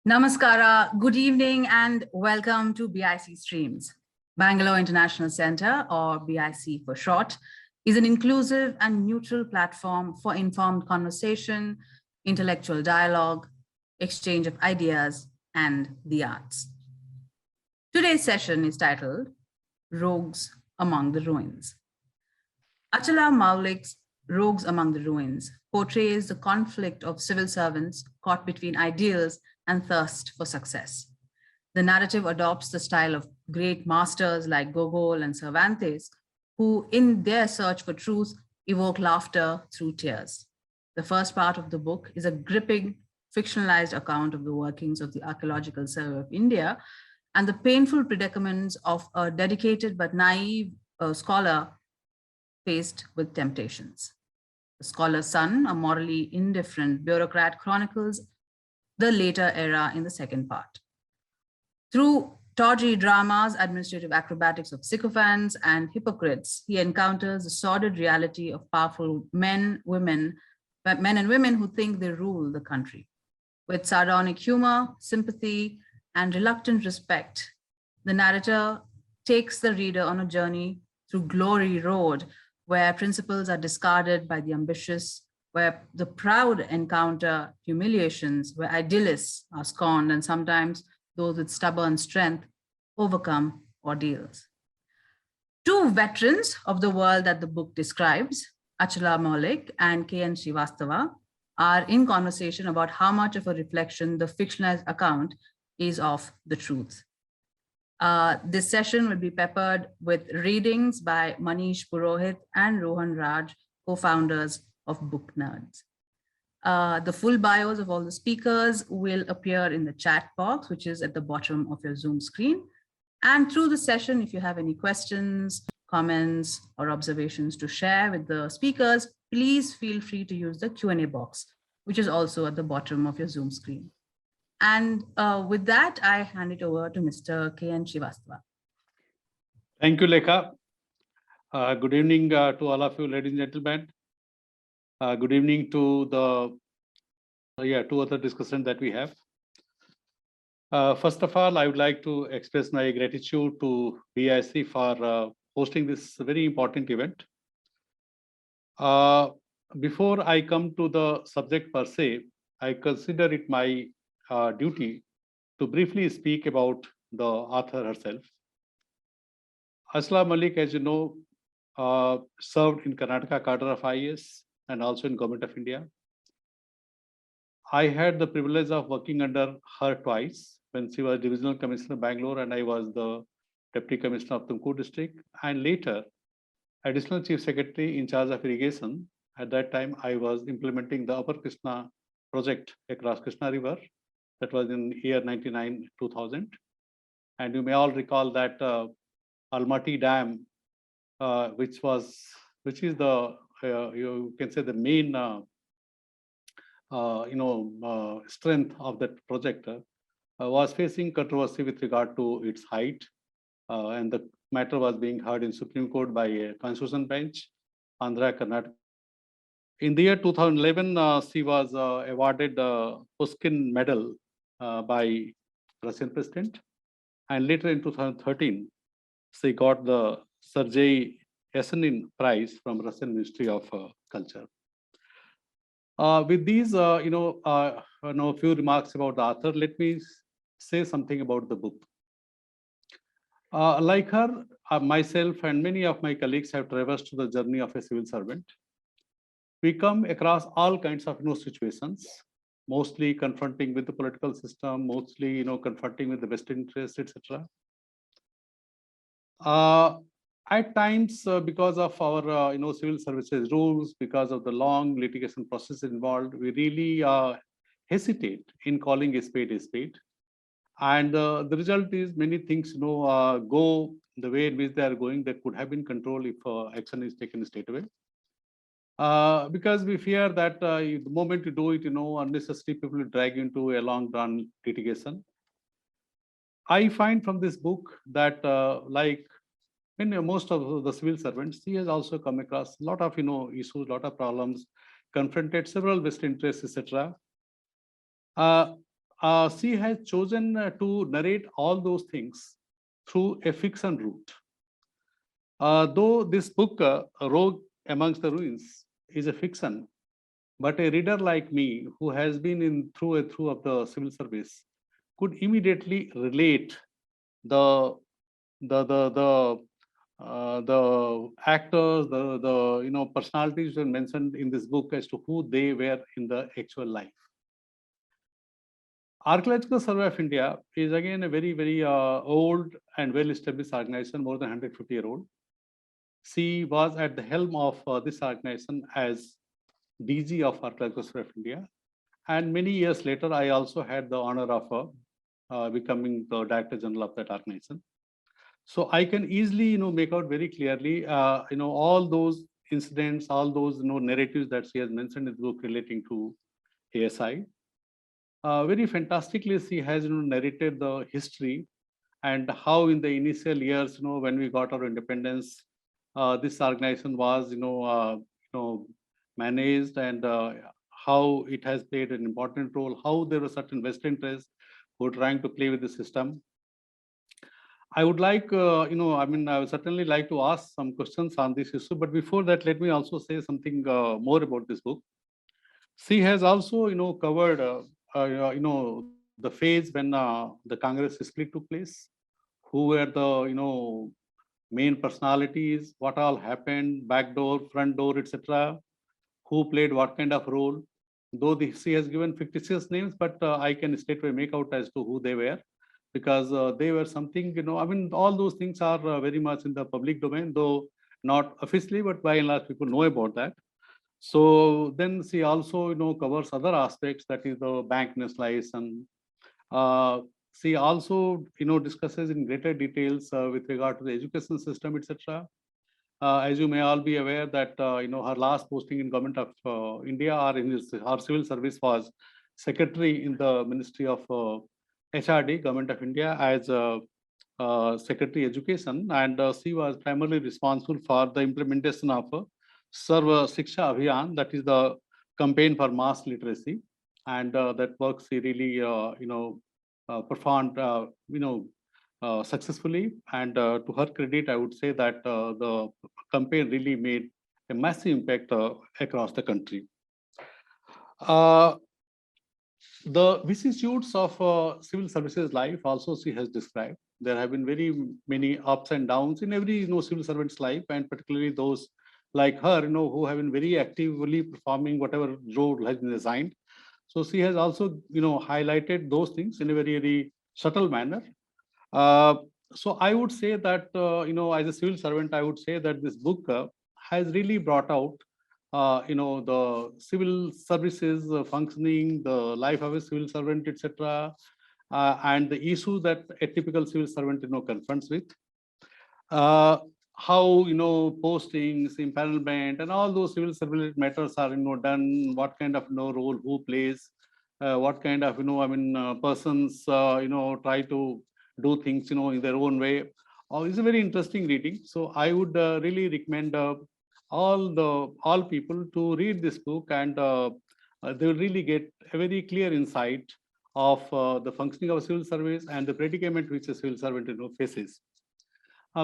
Namaskara, good evening, and welcome to BIC Streams. Bangalore International Center, or BIC for short, is an inclusive and neutral platform for informed conversation, intellectual dialogue, exchange of ideas, and the arts. Today's session is titled Rogues Among the Ruins. Achala Moulik's Rogues Among the Ruins portrays the conflict of civil servants caught between ideals and thirst for success. The narrative adopts the style of great masters like Gogol and Cervantes, who in their search for truth evoke laughter through tears. The first part of the book is a gripping, fictionalized account of the workings of the Archaeological Survey of India and the painful predicaments of a dedicated but naive scholar faced with temptations. The scholar's son, a morally indifferent bureaucrat, chronicles the later era in the second part. Through tawdry dramas, administrative acrobatics of sycophants, and hypocrites, he encounters the sordid reality of powerful men and women who think they rule the country. With sardonic humor, sympathy, and reluctant respect, the narrator takes the reader on a journey through Glory Road, where principles are discarded by the ambitious, where the proud encounter humiliations, where idealists are scorned, and sometimes those with stubborn strength overcome ordeals. Two veterans of the world that the book describes, Achala Moulik and K.N. Srivastava, are in conversation about how much of a reflection the fictionalized account is of the truth. This session will be peppered with readings by Manish Purohit and Rohan Raj, co-founders of Book Nerds. The full bios of all the speakers will appear in the chat box, which is at the bottom of your Zoom screen. And through the session, if you have any questions, comments, or observations to share with the speakers, please feel free to use the Q&A box, which is also at the bottom of your Zoom screen. And with that, I hand it over to Mr. K.N. Srivastava. Thank you, Lekha. Good evening to all of you, ladies and gentlemen. Good evening to the two other discussions that we have. First of all, I would like to express my gratitude to BIC for hosting this very important event. Before I come to the subject per se, I consider it my duty to briefly speak about the author herself. Achala Moulik, as you know, served in Karnataka cadre of IAS and also in Government of India. I had the privilege of working under her twice when she was Divisional Commissioner Bangalore and I was the Deputy Commissioner of Tumkur district, and later Additional Chief Secretary in charge of irrigation. At that time, I was implementing the Upper Krishna project across Krishna River. That was in year 99-2000. And you may all recall that Almaty Dam, which is the you can say the main strength of that project, was facing controversy with regard to its height, and the matter was being heard in Supreme Court by a constitutional bench, Andhra, Karnataka. In the year 2011, she was awarded the Pushkin Medal by Russian President, and later in 2013, she got the Sergei Yesenin Prize from Russian Ministry of Culture. With these, few remarks about the author, let me say something about the book. Like her, myself and many of my colleagues have traversed the journey of a civil servant. We come across all kinds of situations, mostly confronting with the political system, mostly confronting with the vested interests, etc. At times, because of our civil services rules, because of the long litigation process involved, we really hesitate in calling a spade, and the result is many things go the way in which they are going that could have been controlled if action is taken straight away. Because we fear that the moment you do it, unnecessary people will drag you into a long-run litigation. I find from this book that like in most of the civil servants, he has also come across a lot of issues, a lot of problems, confronted several vested interests, etc. she has chosen to narrate all those things through a fiction route. Though this book, Rogue Amongst the Ruins, is a fiction, but a reader like me, who has been in through and through of the civil service, could immediately relate the the actors, the personalities were mentioned in this book as to who they were in the actual life. Archaeological Survey of India is again a very old and well-established organization, more than 150-year-old. She was at the helm of this organization as DG of Archaeological Survey of India. And many years later, I also had the honor of becoming the Director General of that organization. So I can easily, make out very clearly, all those incidents, all those, narratives that she has mentioned in the book relating to ASI. Very fantastically, she has, narrated the history and how in the initial years, when we got our independence, this organization was, managed, and how it has played an important role, how there were certain vested interests who were trying to play with the system. I would like, I would certainly like to ask some questions on this issue, but before that, let me also say something more about this book. She has also, covered, the phase when the Congress split took place, who were the, main personalities, what all happened, back door, front door, etc., who played what kind of role. Though she has given fictitious names, but I can straightway make out as to who they were, because they were something, all those things are very much in the public domain, though not officially, but by and large people know about that. So then she also, covers other aspects, that is the bank nationalization. She also, discusses in greater details with regard to the education system, etc. As you may all be aware that, her last posting in government of India or in her civil service was secretary in the Ministry of HRD, Government of India, as Secretary Education, and she was primarily responsible for the implementation of Sarva Shiksha Abhiyan, that is the campaign for mass literacy, and that work she really, performed, successfully. And to her credit, I would say that the campaign really made a massive impact across the country. The vicissitudes of civil services life also she has described. There have been very many ups and downs in every civil servant's life, and particularly those like her, who have been very actively performing whatever role has been assigned. So she has also, highlighted those things in a very subtle manner. So I would say that, as a civil servant, I would say that this book has really brought out, the civil services functioning, the life of a civil servant, etc., and the issues that a typical civil servant, confronts with. How, postings, empanelment, and all those civil servant matters are, done, what kind of, role who plays, what kind of, persons, try to do things, in their own way. It's a very interesting reading. So I would really recommend all people to read this book, and they will really get a very clear insight of the functioning of a civil service and the predicament which a civil servant, faces.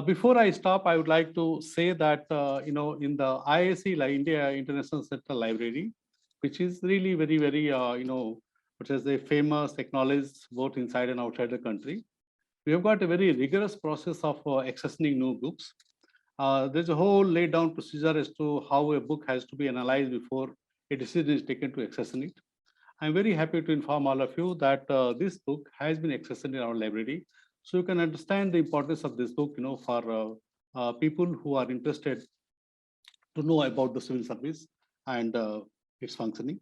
Before I stop, I would like to say that, in the IIC, India International Central Library, which is really very, which is a famous, acknowledged both inside and outside the country, we have got a very rigorous process of accessing new books. There's a whole laid down procedure as to how a book has to be analyzed before a decision is taken to access it. I'm very happy to inform all of you that this book has been accessed in our library. So you can understand the importance of this book, for people who are interested to know about the civil service and its functioning.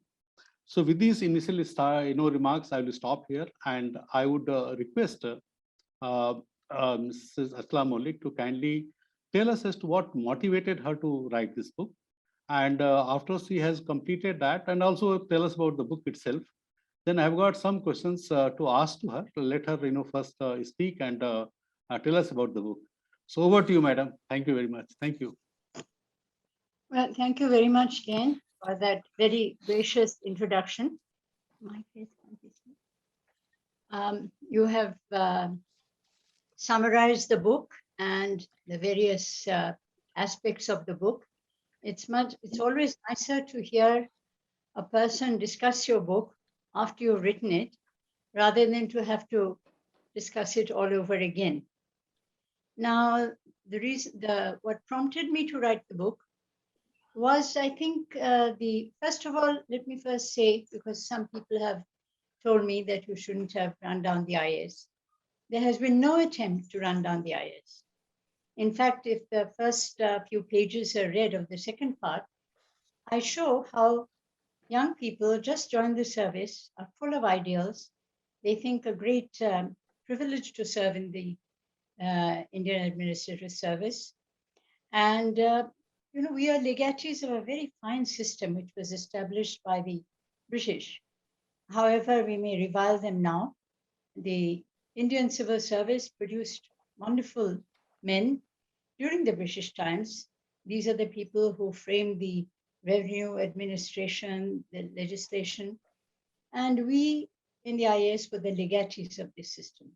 So with these initial remarks, I will stop here, and I would request Mrs. Achala Moulik to kindly tell us as to what motivated her to write this book. And after she has completed that, and also tell us about the book itself, then I've got some questions to ask to her. Let her, first speak and tell us about the book. So over to you, madam. Thank you very much. Thank you. Well, thank you very much, Ken, for that very gracious introduction. My face can't be seen. You have summarized the book and the various aspects of the book. It's always nicer to hear a person discuss your book after you've written it, rather than to have to discuss it all over again. Now, what prompted me to write the book was, I think, first of all, let me first say, because some people have told me that you shouldn't have run down the IS. There has been no attempt to run down the IS. In fact, if the first few pages are read of the second part, I show how young people just joined the service, are full of ideals. They think a great privilege to serve in the Indian Administrative Service. And, we are legatees of a very fine system which was established by the British. However, we may revile them now. The Indian Civil Service produced wonderful men during the British times. These are the people who framed the revenue administration, the legislation, and we in the IAS were the legatees of this system.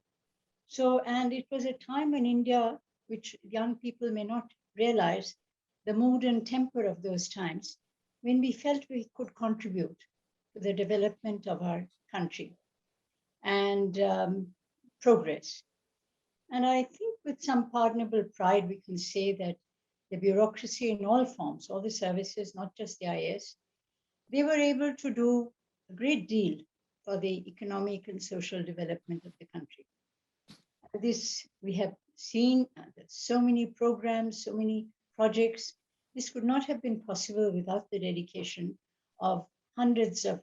So, and it was a time in India, which young people may not realize, the mood and temper of those times, when we felt we could contribute to the development of our country and progress. And I think with some pardonable pride, we can say that the bureaucracy in all forms, all the services, not just the IAS, they were able to do a great deal for the economic and social development of the country. This we have seen, so many programs, so many projects. This could not have been possible without the dedication of hundreds of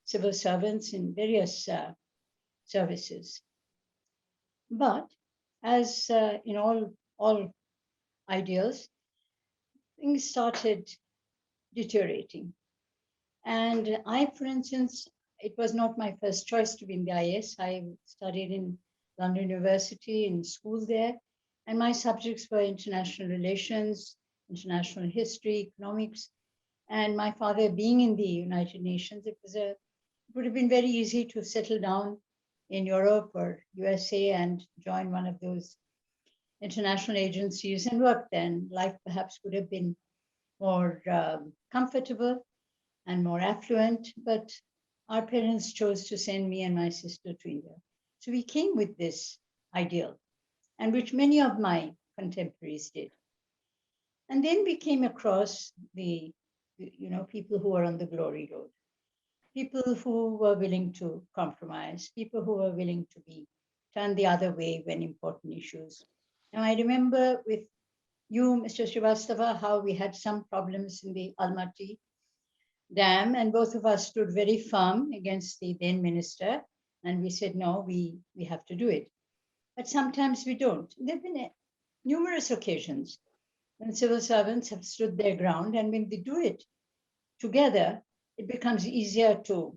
civil servants in various services. But as in all ideals, things started deteriorating. And I, for instance, it was not my first choice to be in the IS. I studied in London University, in school there, and my subjects were international relations, international history, economics. And my father being in the United Nations, it would have been very easy to settle down in Europe or USA and join one of those international agencies and work then. Life perhaps would have been more comfortable and more affluent, but our parents chose to send me and my sister to India. So we came with this ideal, and which many of my contemporaries did. And then we came across the people who were on the glory road, people who were willing to compromise, people who were willing to be turned the other way when important issues. Now, I remember with you, Mr. Srivastava, how we had some problems in the Almaty Dam, and both of us stood very firm against the then minister, and we said, no, we have to do it. But sometimes we don't. There have been numerous occasions when civil servants have stood their ground, and when they do it together, it becomes easier to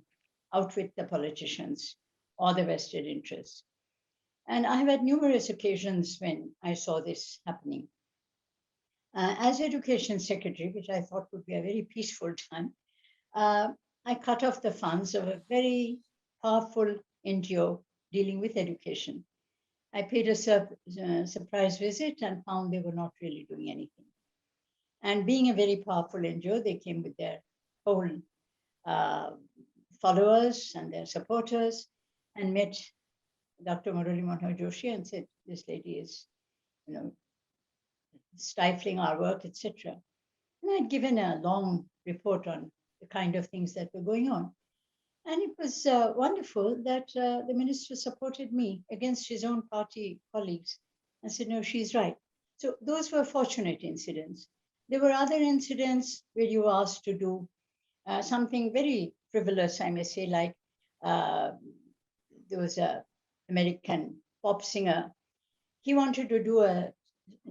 outwit the politicians or the vested interests. And I have had numerous occasions when I saw this happening. As Education Secretary, which I thought would be a very peaceful time, I cut off the funds of a very powerful NGO dealing with education. I paid a surprise visit and found they were not really doing anything. And being a very powerful NGO, they came with their whole followers and their supporters and met Dr. Murali Manohar Joshi and said, this lady is, stifling our work, etc. And I'd given a long report on the kind of things that were going on. And it was wonderful that the minister supported me against his own party colleagues and said, no, she's right. So those were fortunate incidents. There were other incidents where you were asked to do something very frivolous, I may say, like there was an American pop singer. He wanted to do a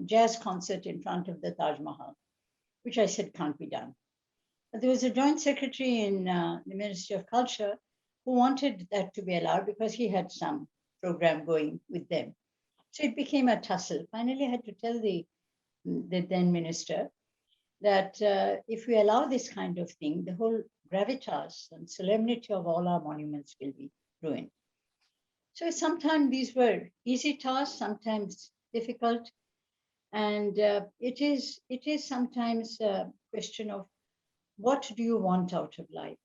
jazz concert in front of the Taj Mahal, which I said can't be done. But there was a joint secretary in the Ministry of Culture who wanted that to be allowed because he had some program going with them. So it became a tussle. Finally, I had to tell the then minister that if we allow this kind of thing, the whole gravitas and solemnity of all our monuments will be ruined. So sometimes these were easy tasks, sometimes difficult, and it is sometimes a question of what do you want out of life.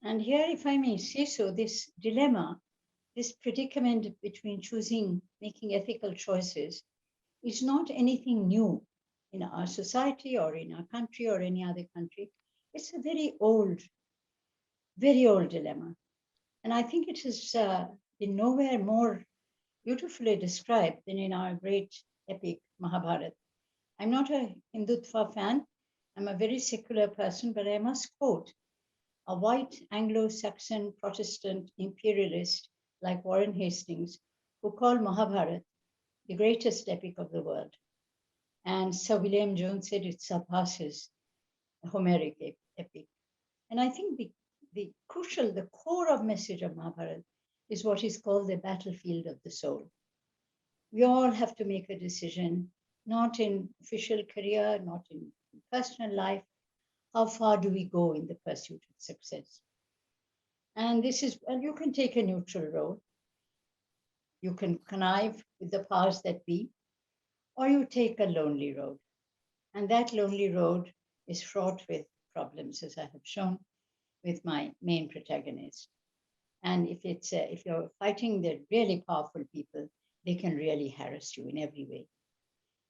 And here, if I may say so, this dilemma, this predicament between making ethical choices, is not anything new in our society or in our country or any other country. It's a very old dilemma. And I think it has been nowhere more beautifully described than in our great epic Mahabharata. I'm not a Hindutva fan. I'm a very secular person, but I must quote a white Anglo-Saxon Protestant imperialist like Warren Hastings, who called Mahabharata the greatest epic of the world. And Sir William Jones said it surpasses the Homeric epic. And I think the core of message of Mahabharata is what is called the battlefield of the soul. We all have to make a decision, not in official career, not in personal life. How far do we go in the pursuit of success? And this is, well, you can take a neutral road. You can connive with the powers that be, or you take a lonely road. And that lonely road is fraught with problems, as I have shown with my main protagonist. And if you're fighting the really powerful people, they can really harass you in every way.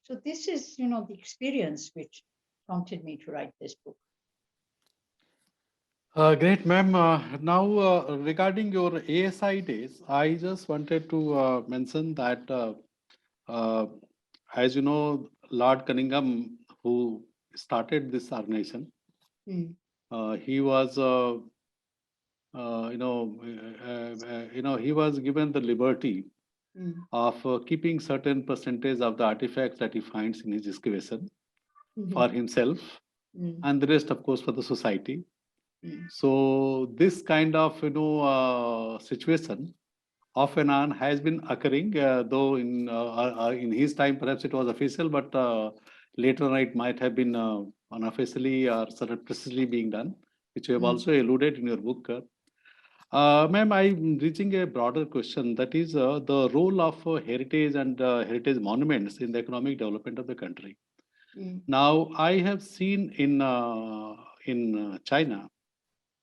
So this is, the experience which prompted me to write this book. Great, ma'am. Now, regarding your ASI days, I just wanted to mention that, uh, as you know, Lord Cunningham, who started this organization, Mm. he was, he was given the liberty Mm. of keeping certain percentage of the artifacts that he finds in his excavation Mhm. for himself, Mm. and the rest, of course, for the society. Mm. So this kind of situation off and on has been occurring, though in his time perhaps it was official, but later on it might have been unofficially or surreptitiously being done, which you have Mm. also alluded in your book. Ma'am, I'm reaching a broader question, that is the role of heritage and heritage monuments in the economic development of the country. Mm. Now, I have seen in China.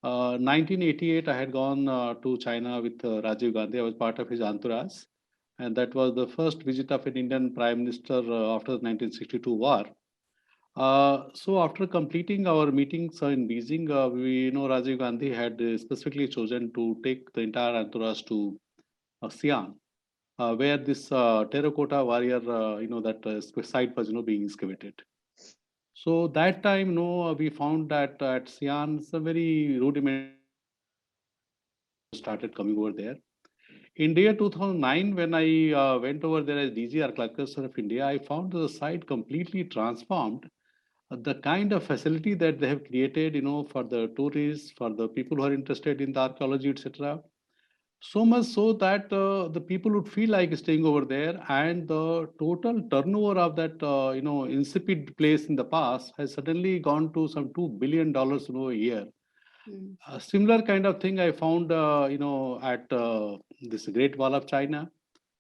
1988, I had gone to China with Rajiv Gandhi. I was part of his entourage, and that was the first visit of an Indian Prime Minister after the 1962 war. So after completing our meetings in Beijing, we know Rajiv Gandhi had specifically chosen to take the entire entourage to Xi'an, where this terracotta warrior, that site was, being excavated. So that time, we found that at Xi'an, it's a very rudimentary started coming over there. In the year 2009, when I went over there as DG Archaeological Survey of India, I found the site completely transformed. The kind of facility that they have created, for the tourists, for the people who are interested in the archaeology, etc. So much so that the people would feel like staying over there, and the total turnover of that, insipid place in the past has suddenly gone to some $2 billion, a year. Mm. A similar kind of thing I found, at this Great Wall of China.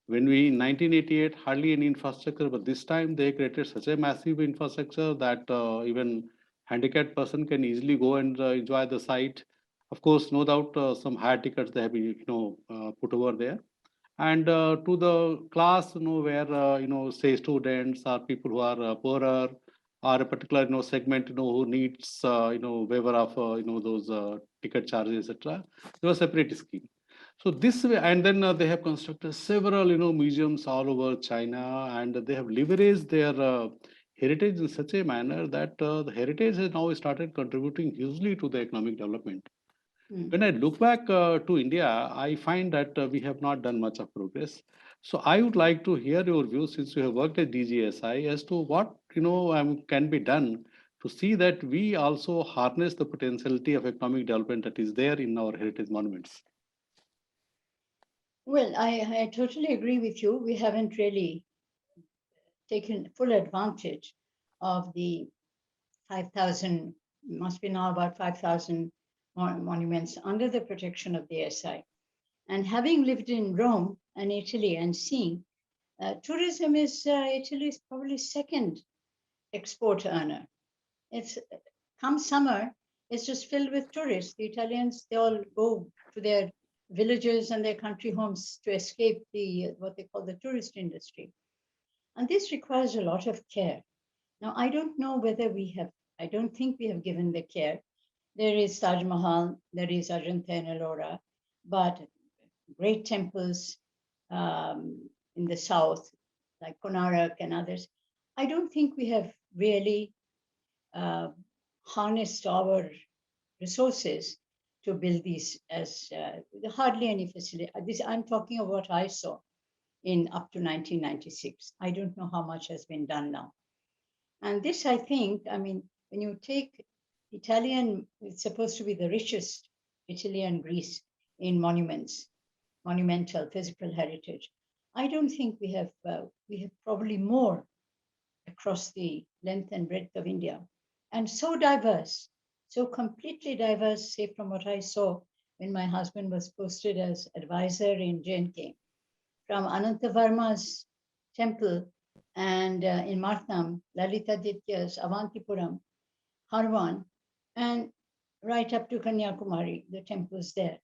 When we in 1988 hardly any infrastructure, but this time they created such a massive infrastructure that even handicapped person can easily go and enjoy the site. Of course, no doubt some higher tickets they have been, put over there. And to the class, where say students or people who are poorer, or a particular segment who needs waiver of those ticket charges, etc. There was a separate scheme. So this way, and then they have constructed several museums all over China, and they have leveraged their heritage in such a manner that the heritage has now started contributing hugely to the economic development. Mm. When I look back to India, I find that we have not done much of progress. So I would like to hear your views, since you have worked at DGSI, as to what can be done to see that we also harness the potentiality of economic development that is there in our heritage monuments. Well, I totally agree with you. We haven't really taken full advantage of the 5,000, must be now about 5,000 monuments under the protection of the SI. And having lived in Rome and Italy and seeing, tourism is Italy's probably second export earner. It's come summer, it's just filled with tourists. The Italians, they all go to their villages and their country homes to escape the what they call the tourist industry. And this requires a lot of care. Now, I don't know whether we have, I don't think we have given the care. There is Taj Mahal, there is Ajanta and Ellora, but great temples in the south, like Konark and others, I don't think we have really harnessed our resources to build these as hardly any facility. I'm talking of what I saw in up to 1996. I don't know how much has been done now. And this, I think, I mean, when you take Italian, it's supposed to be the richest, Italy and Greece, in monuments, monumental physical heritage. I don't think we have probably more across the length and breadth of India, and so diverse, so completely diverse, say from what I saw when my husband was posted as advisor in J&K, from Anantavarma's temple and in Martham, Lalitaditya's Avantipuram, Harvan, and right up to Kanyakumari, the temples there.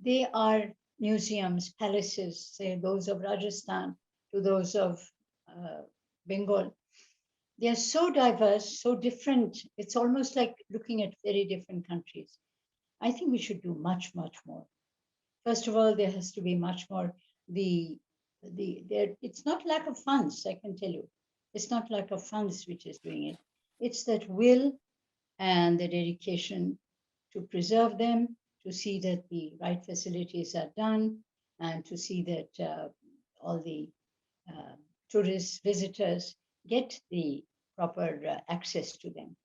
They are museums, palaces, say those of Rajasthan to those of Bengal. They are so diverse, so different. It's almost like looking at very different countries. I think we should do much, much more. First of all, there has to be much more. It's not lack of funds, I can tell you. It's not lack of funds which is doing it. It's that will and the dedication to preserve them, to see that the right facilities are done, and to see that all the tourists, visitors get the proper access to them.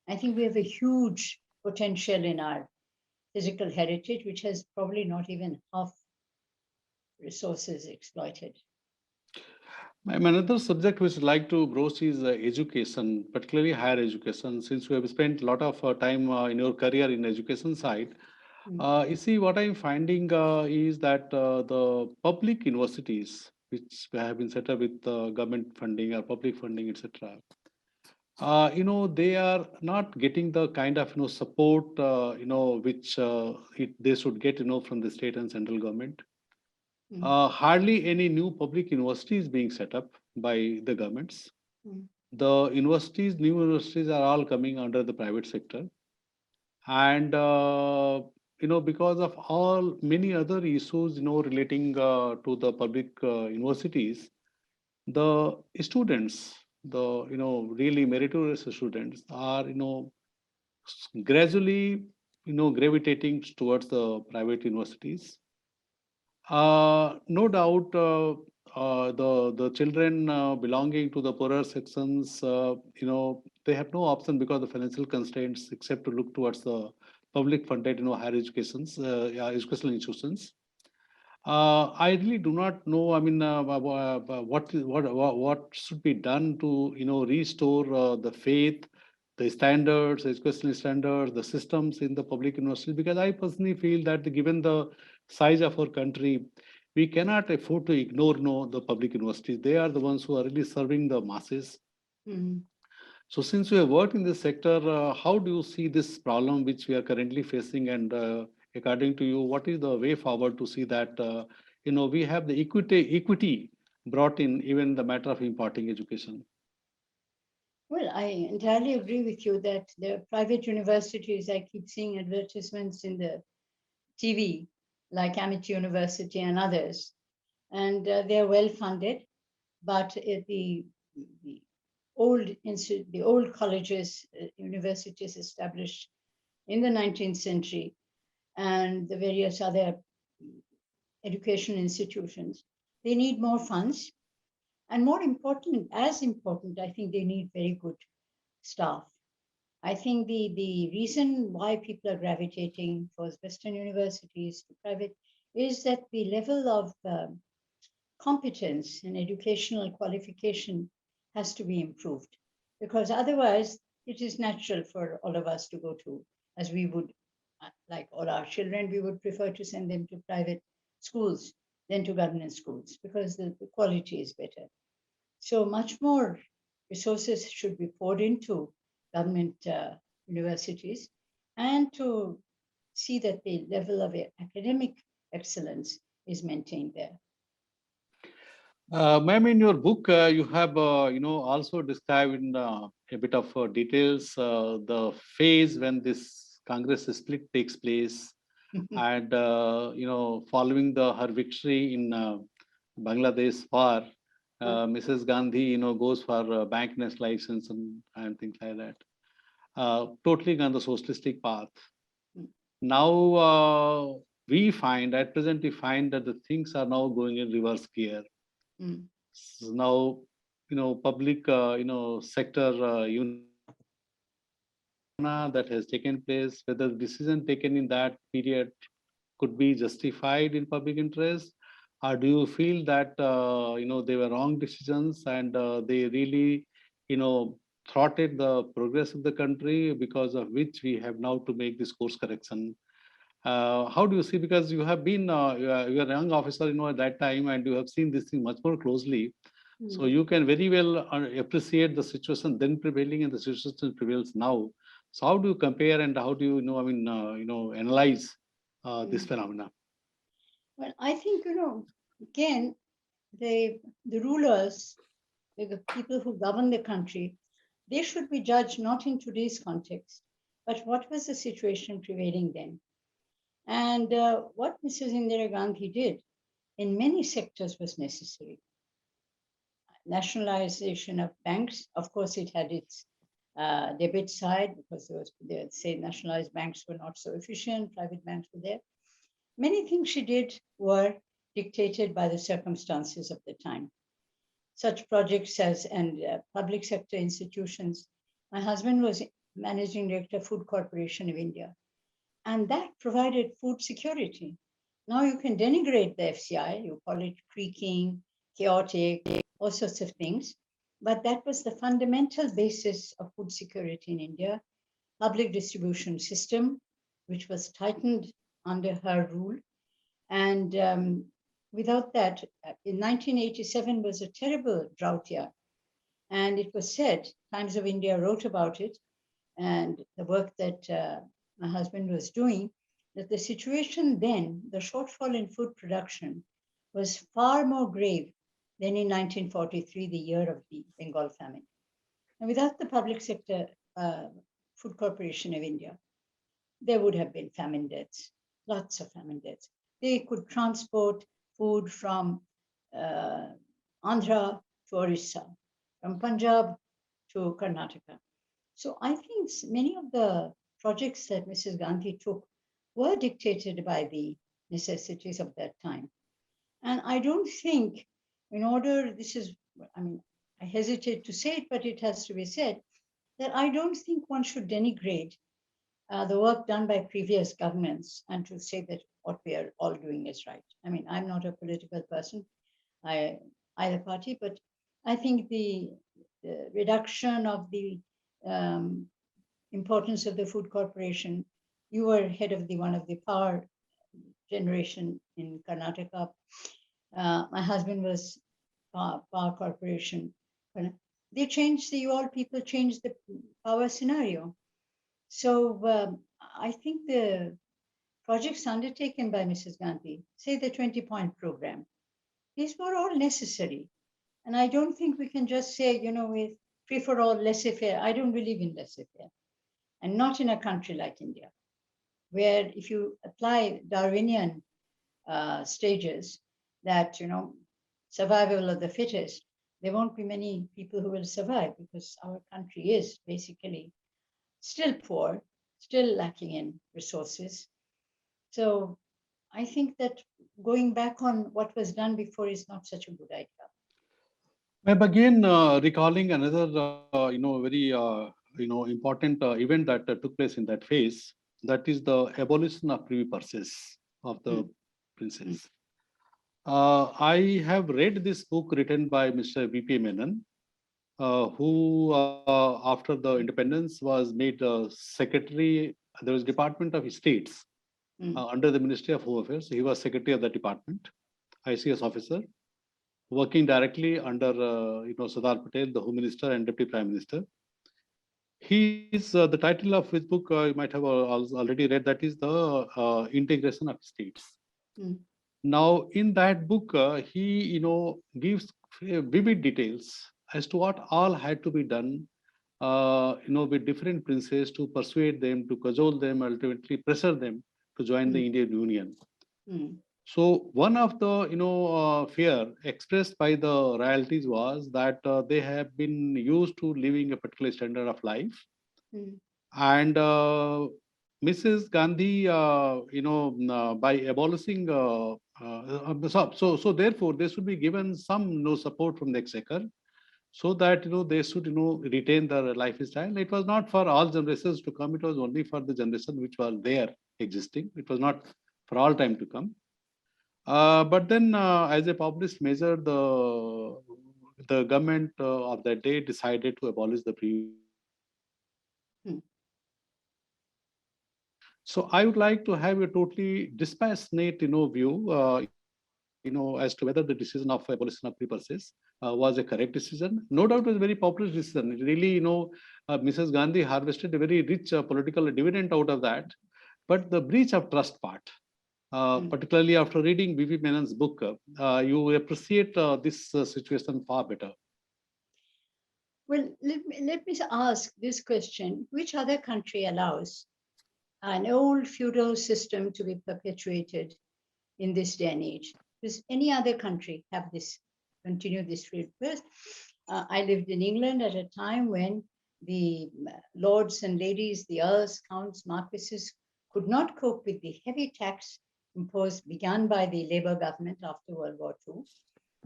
I think we have a huge potential in our physical heritage, which has probably not even half resources exploited. Another subject which I'd like to broach is education, particularly higher education. Since you have spent a lot of time in your career in education side, you see what I'm finding is that the public universities, which have been set up with government funding or public funding, etc., they are not getting the kind of support which they should get from the state and central government. Hardly any new public universities being set up by the governments. The new universities are all coming under the private sector, and because of all many other issues relating to the public universities, the students, the really meritorious students are gradually gravitating towards the private universities. No doubt, the children belonging to the poorer sections, they have no option because of financial constraints except to look towards the public funded, higher educational institutions. I really do not know. I mean, what should be done to restore the faith, the standards, educational standards, the systems in the public universities? Because I personally feel that given the size of our country, we cannot afford to ignore the public universities. They are the ones who are really serving the masses. So since you have worked in this sector, how do you see this problem which we are currently facing? And according to you, what is the way forward to see that we have the equity brought in even the matter of imparting education? Well, I entirely agree with you that the private universities, I keep seeing advertisements in the TV, like Amity University and others, and they're well funded, but the old colleges, universities established in the 19th century, and the various other education institutions, they need more funds. And more important, as important, I think they need very good staff. I think the reason why people are gravitating towards Western universities to private is that the level of competence and educational qualification has to be improved, because otherwise it is natural for all of us to go to, as we would like all our children, we would prefer to send them to private schools than to government schools because the quality is better. So much more resources should be poured into government universities and to see that the level of academic excellence is maintained there. Ma'am, in your book, you have, also described in a bit of details the phase when this Congress split takes place, and following her victory in Bangladesh war, Mrs. Gandhi, goes for bank nationalizations and things like that. Totally on the socialistic path. Now we find, at present, we find that the things are now going in reverse gear. So now, public, sector that has taken place, whether the decision taken in that period could be justified in public interest, or do you feel that they were wrong decisions and they really, thwarted the progress of the country, because of which we have now to make this course correction? How do you see? Because you have been you are a young officer, at that time, and you have seen this thing much more closely. So you can very well appreciate the situation then prevailing and the situation prevails now. So how do you compare and how do you analyze this phenomena? Well, I think, again, the rulers, the people who govern the country, they should be judged not in today's context, but what was the situation prevailing then. And what Mrs. Indira Gandhi did in many sectors was necessary. Nationalization of banks, of course, it had its debit side because they say nationalized banks were not so efficient, private banks were there. Many things she did were dictated by the circumstances of the time. Such projects as public sector institutions. My husband was managing director, Food Corporation of India, and that provided food security. Now you can denigrate the FCI, you call it creaking, chaotic, all sorts of things, but that was the fundamental basis of food security in India. Public distribution system, which was tightened under her rule. And without that, in 1987 was a terrible drought year. And it was said, Times of India wrote about it, and the work that my husband was doing, that the situation then, the shortfall in food production, was far more grave than in 1943, the year of the Bengal famine. And without the public sector Food Corporation of India, there would have been famine deaths, lots of famine deaths. They could transport food from Andhra to Orissa, from Punjab to Karnataka. So I think many of the projects that Mrs. Gandhi took were dictated by the necessities of that time. And I don't think, I hesitate to say it, but it has to be said, that I don't think one should denigrate the work done by previous governments and to say that what we are all doing is right. I mean, I'm not a political person, either party, but I think the reduction of the importance of the food corporation. You were head of one of the power generation in Karnataka. My husband was power corporation. They changed people changed the power scenario. So I think the projects undertaken by Mrs. Gandhi, say the 20-point program, these were all necessary. And I don't think we can just say, we free for all, laissez-faire. I don't believe in laissez-faire. And not in a country like India, where if you apply Darwinian stages that, survival of the fittest, there won't be many people who will survive because our country is basically still poor, still lacking in resources. So I think that going back on what was done before is not such a good idea. I'm again recalling another, very, important event that took place in that phase. That is the abolition of privy purses of the princes. I have read this book written by Mr. V.P. Menon, who, after the independence, was made secretary there was Department of Estates under the Ministry of Home Affairs. He was secretary of the department, ICS officer, working directly under Sardar Patel, the Home Minister and Deputy Prime Minister. He's the title of his book, you might have already read, that is the Integration of States. Now, in that book, he gives vivid details as to what all had to be done, with different princes to persuade them, to cajole them, ultimately pressure them to join the Indian Union. So one of the fear expressed by the royalties was that they have been used to living a particular standard of life, and Mrs. Gandhi, by abolishing, so therefore they should be given some support from the exchequer, so that they should retain their lifestyle. It was not for all generations to come; it was only for the generation which was there existing. It was not for all time to come. But then, as a populist measure, the government of that day decided to abolish the pre. So I would like to have a totally dispassionate, view, as to whether the decision of abolition of pre-purchase was a correct decision. No doubt it was a very popular decision. It really, Mrs. Gandhi harvested a very rich political dividend out of that. But the breach of trust part, particularly after reading B.V. Menon's book, you appreciate this situation far better. Well, let me ask this question. Which other country allows an old feudal system to be perpetuated in this day and age? Does any other country have this, continue this route? First, I lived in England at a time when the lords and ladies, the earls, counts, marquises, could not cope with the heavy tax began by the Labour government after World War II.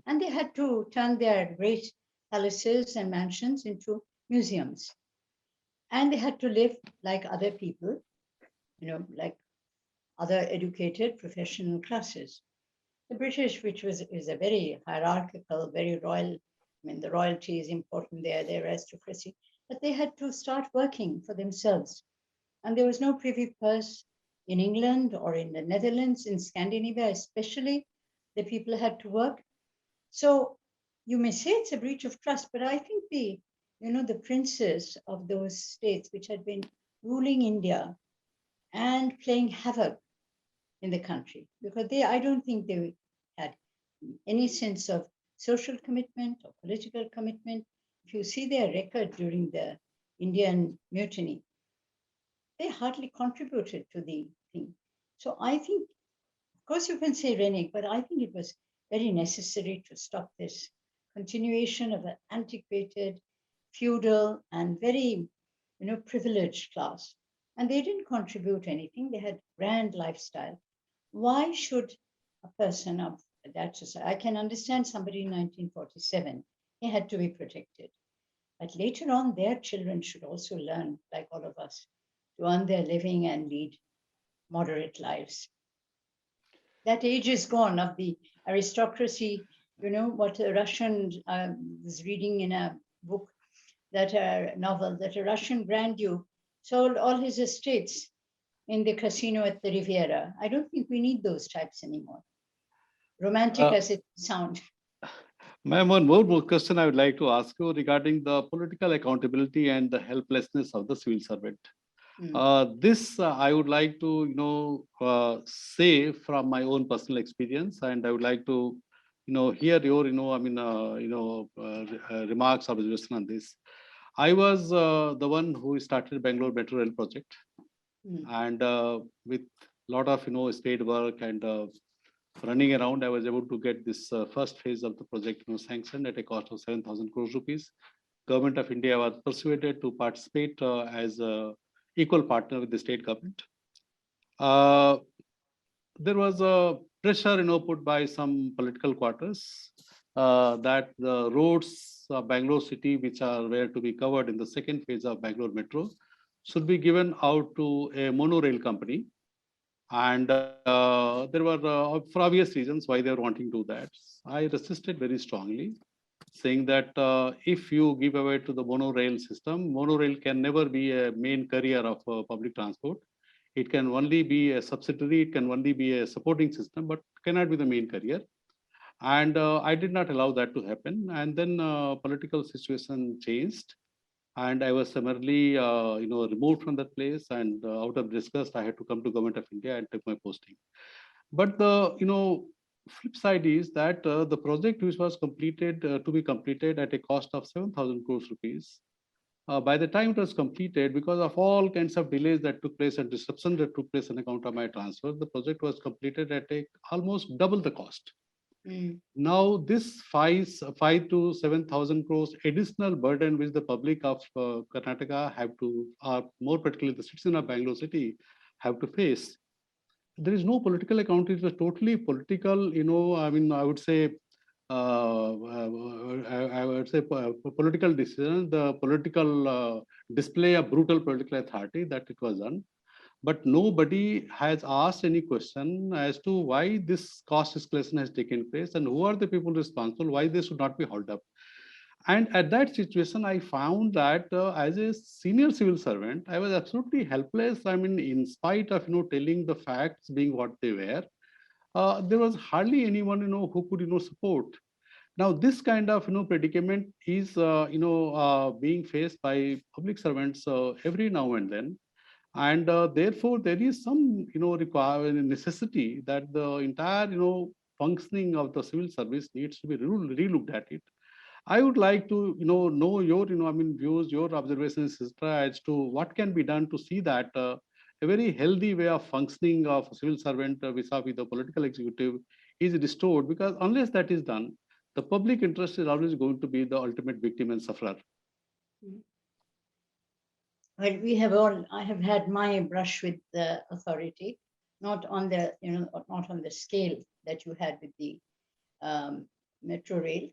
And they had to turn their great palaces and mansions into museums. And they had to live like other people, like other educated professional classes. The British, which is a very hierarchical, very royal, the royalty is important there, the aristocracy, but they had to start working for themselves. And there was no privy purse in England or in the Netherlands, in Scandinavia especially, the people had to work. So you may say it's a breach of trust, but I think the princes of those states which had been ruling India and playing havoc in the country, because I don't think they had any sense of social commitment or political commitment. If you see their record during the Indian mutiny, they hardly contributed to the thing. So I think, of course you can say renege, but I think it was very necessary to stop this continuation of an antiquated, feudal, and very, privileged class. And they didn't contribute anything. They had grand lifestyle. Why should a person of that society, I can understand somebody in 1947, he had to be protected. But later on, their children should also learn, like all of us, to earn their living and lead moderate lives. That age is gone of the aristocracy. What a Russian was reading in a book, that a novel, that a Russian Grand Duke sold all his estates in the casino at the Riviera. I don't think we need those types anymore, romantic as it sounds. Ma'am, one more question I would like to ask you regarding the political accountability and the helplessness of the civil servant. This I would like to say from my own personal experience, and I would like to hear your remarks or observation on this. I was the one who started Bangalore Metro Rail project, and with a lot of spade work and running around, I was able to get this first phase of the project sanctioned at a cost of 7,000 crores rupees. Government of India was persuaded to participate as a equal partner with the state government. There was a pressure, put by some political quarters that the roads of Bangalore city, which were to be covered in the second phase of Bangalore Metro, should be given out to a monorail company. And there were, for obvious reasons, why they were wanting to do that. I resisted very strongly, saying that if you give away to the monorail system, monorail can never be a main carrier of public transport. It can only be a subsidiary, it can only be a supporting system, but cannot be the main career. And I did not allow that to happen. And then political situation changed. And I was summarily, removed from that place. And out of disgust, I had to come to Government of India and take my posting. But the, flip side is that the project which was completed to be completed at a cost of 7,000 crores rupees. By the time it was completed, because of all kinds of delays that took place and disruptions that took place on account of my transfer, the project was completed at almost double the cost. Now, this 5 to 7,000 crores additional burden which the public of Karnataka have to, or more particularly the citizens of Bangalore city, have to face. There is no political accountability. It was totally political. I would say, political decision, the political display of brutal political authority that it was done. But nobody has asked any question as to why this cost escalation has taken place and who are the people responsible, why they should not be held up. And at that situation, I found that as a senior civil servant, I was absolutely helpless. I mean, in spite of telling the facts being what they were, there was hardly anyone who could support. Now, this kind of predicament is being faced by public servants every now and then. And therefore, there is some necessity that the entire functioning of the civil service needs to be relooked at it. I would like to know your views, your observations, etc., as to what can be done to see that a very healthy way of functioning of a civil servant vis-a-vis the political executive is restored, because unless that is done, the public interest is always going to be the ultimate victim and sufferer. Well, I have had my brush with the authority, not on the, not on the scale that you had with the metro rail,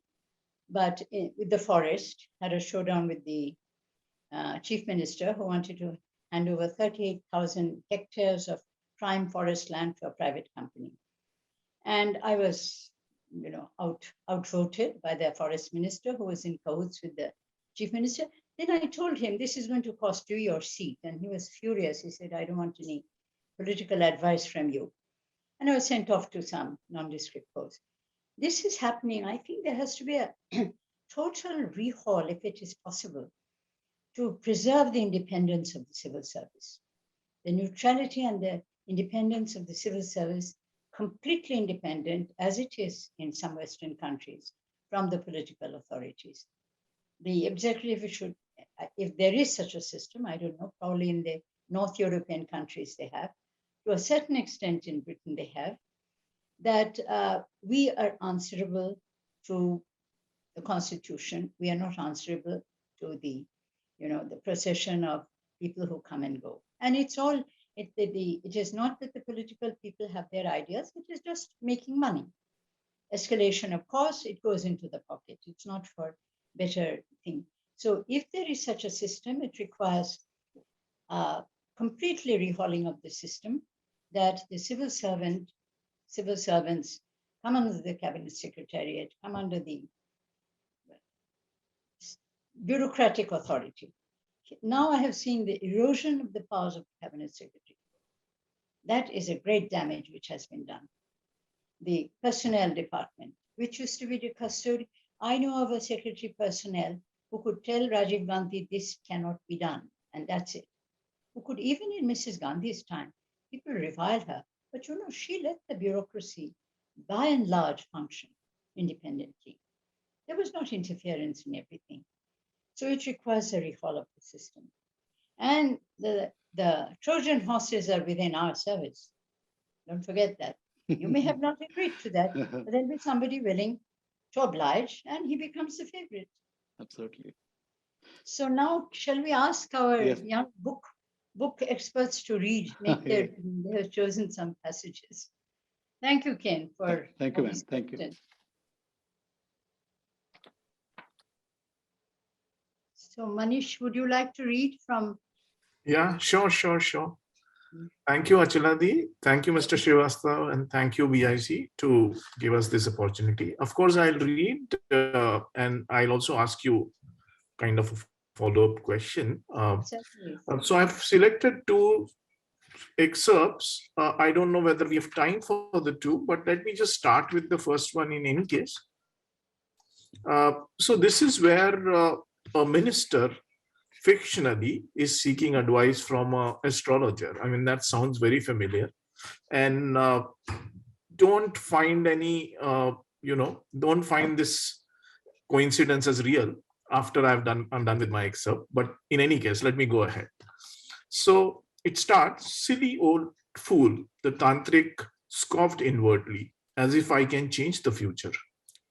but with the forest. Had a showdown with the chief minister, who wanted to hand over 38,000 hectares of prime forest land to a private company. And I was, outvoted by the forest minister, who was in cahoots with the chief minister. Then I told him, this is going to cost you your seat. And he was furious. He said, I don't want any political advice from you. And I was sent off to some nondescript post. This is happening. I think there has to be a total rehaul, if it is possible, to preserve the independence of the civil service. The neutrality and the independence of the civil service, completely independent, as it is in some Western countries, from the political authorities. The executive should, if there is such a system, I don't know, probably in the North European countries they have, to a certain extent in Britain they have, that we are answerable to the Constitution. We are not answerable to the, the procession of people who come and go. And it's all, it is not that the political people have their ideas, it is just making money. Escalation of costs, it goes into the pocket. It's not for better thing. So if there is such a system, it requires completely rehauling of the system, that the civil servants come under the cabinet secretariat, come under the bureaucratic authority. Now I have seen the erosion of the powers of the cabinet secretary. That is a great damage which has been done. The personnel department, which used to be the custodian. I know of a secretary personnel who could tell Rajiv Gandhi, this cannot be done, and that's it. Who could, even in Mrs. Gandhi's time, people revile her, but she let the bureaucracy, by and large, function independently. There was not interference in everything. So it requires a rehaul of the system. And the Trojan horses are within our service. Don't forget that. You may have not agreed to that, but there'll be somebody willing to oblige, and he becomes the favorite. Absolutely. So now, shall we ask our young book experts to read? They have chosen some passages. Thank you, Ken, for thank you, ma'am. Thank you. So Manish, would you like to read from? Yeah, sure. Thank you, Achala. Thank you, Mr. Srivastav, and thank you, BIC, to give us this opportunity. Of course, I'll read and I'll also ask you kind of a follow-up question. So I've selected two excerpts. I don't know whether we have time for the two, but let me just start with the first one in any case. So this is where a minister fictionally is seeking advice from an astrologer. I mean, that sounds very familiar. And don't find any, don't find this coincidence as real after I'm done with my excerpt. But in any case, let me go ahead. So it starts, silly old fool, the tantric scoffed inwardly, as if I can change the future.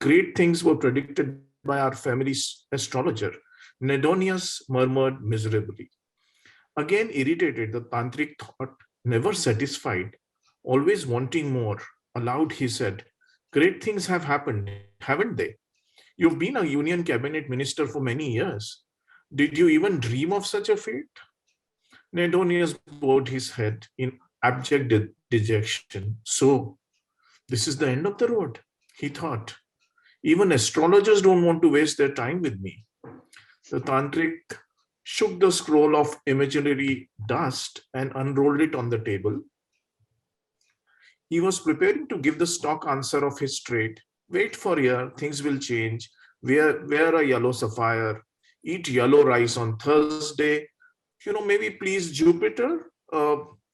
Great things were predicted by our family's astrologer. Nedonius murmured miserably. Again irritated, the tantric thought, never satisfied, always wanting more. Aloud he said, great things have happened, haven't they? You've been a union cabinet minister for many years. Did you even dream of such a fate? Nedonius bowed his head in abject dejection. So, this is the end of the road, he thought. Even astrologers don't want to waste their time with me. The tantric shook the scroll of imaginary dust and unrolled it on the table. He was preparing to give the stock answer of his trade. Wait for a year, things will change. Wear a yellow sapphire, eat yellow rice on Thursday. Maybe please Jupiter,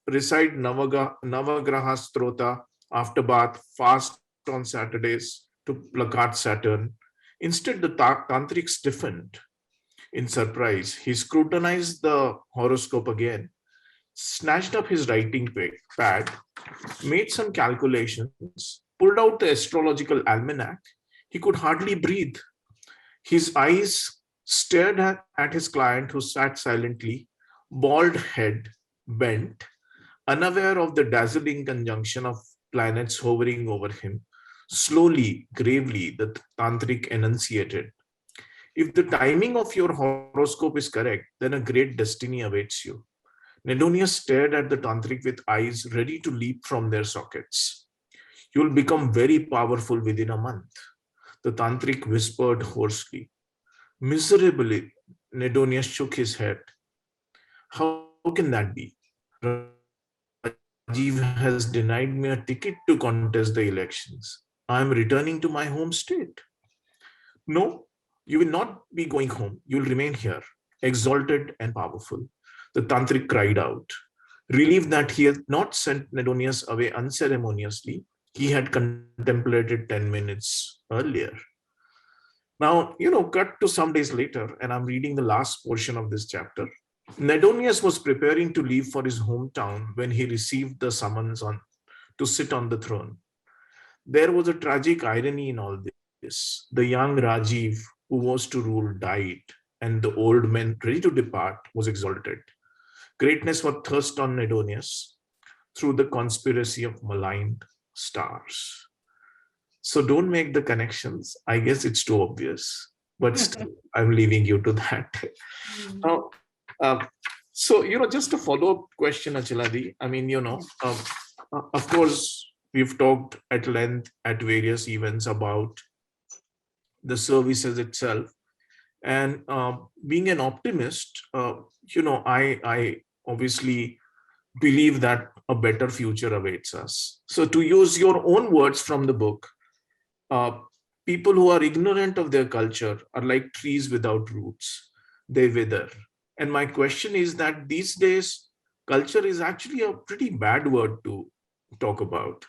recite Navagraha Strota after bath, fast on Saturdays to placate Saturn. Instead, the tantric stiffened in surprise. He scrutinized the horoscope again, snatched up his writing pad, made some calculations, pulled out the astrological almanac. He could hardly breathe. His eyes stared at his client, who sat silently, bald head bent, unaware of the dazzling conjunction of planets hovering over him. Slowly, gravely, the tantric enunciated, if the timing of your horoscope is correct, then a great destiny awaits you. Nedonius stared at the tantric with eyes ready to leap from their sockets. You'll become very powerful within a month. The tantric whispered hoarsely. Miserably, Nedonius shook his head. How can that be? Rajiv has denied me a ticket to contest the elections. I am returning to my home state. No, you will not be going home. You will remain here, exalted and powerful. The tantric cried out, relieved that he had not sent Nedonius away unceremoniously. He had contemplated 10 minutes earlier. Now, cut to some days later, and I'm reading the last portion of this chapter. Nedonius was preparing to leave for his hometown when he received the summons to sit on the throne. There was a tragic irony in all this. The young Rajiv, who was to rule, died, and the old man, ready to depart, was exalted. Greatness was thrust on Nedonius through the conspiracy of maligned stars. So don't make the connections. I guess it's too obvious, but still, I'm leaving you to that. Now, just a follow-up question, Achaladi. I mean, of course, we've talked at length at various events about the services itself. And being an optimist, I obviously believe that a better future awaits us. So to use your own words from the book, people who are ignorant of their culture are like trees without roots. They wither. And my question is that these days, culture is actually a pretty bad word to talk about.